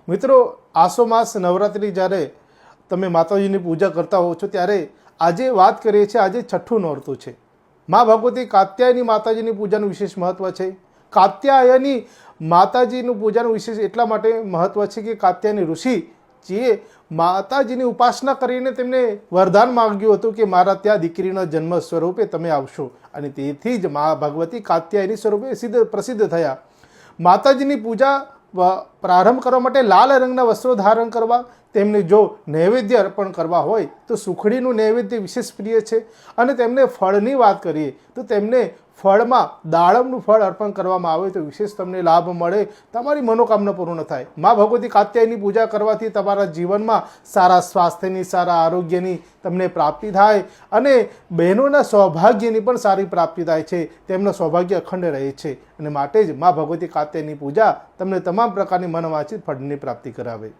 મિત્રો, આસો માસ નવરાત્રિ જ્યારે તમે માતાજીની પૂજા કરતા હો છો ત્યારે આજે વાત કરીએ છીએ, આજે છઠ્ઠું નોરતું છે. મા ભગવતી કાત્યાયની માતાજીની પૂજાનું વિશેષ મહત્ત્વ છે. કાત્યાયની માતાજીનું પૂજાનું વિશેષ એટલા માટે મહત્ત્વ છે કે કાત્યાયની ઋષિ જે માતાજીની ઉપાસના કરીને તેમને વરદાન માંગ્યું હતું કે મારા ત્યાં દીકરીના જન્મ સ્વરૂપે તમે આવશો, અને તેથી જ મા ભગવતી કાત્યાયની સ્વરૂપે પ્રસિદ્ધ થયા. માતાજીની પૂજા પ્રારંભ કરવા માટે લાલ રંગના વસ્ત્રો ધારણ કરવા, તેમને જો નૈવેદ્ય અર્પણ કરવા હોય તો સુખડીનું નૈવેદ્ય વિશેષ પ્રિય છે. અને તેમને ફળની વાત કરીએ તો તેમને ફળમાં દાડમનું ફળ અર્પણ કરવામાં આવે તો વિશેષ તમને લાભ મળે, તમારી મનોકામના પૂર્ણ થાય. મા ભગવતી કાત્યાયની પૂજા કરવાથી તમારા જીવનમાં સારા સ્વાસ્થ્યની, સારા આરોગ્યની તમને પ્રાપ્તિ થાય, અને બહેનોના સૌભાગ્યની પણ સારી પ્રાપ્તિ થાય છે. તેમનું સૌભાગ્ય અખંડ રહે છે, અને માટે જ મા ભગવતી કાત્યાયની પૂજા તમને તમામ પ્રકારની મનવાંછિત ફળની પ્રાપ્તિ કરાવે.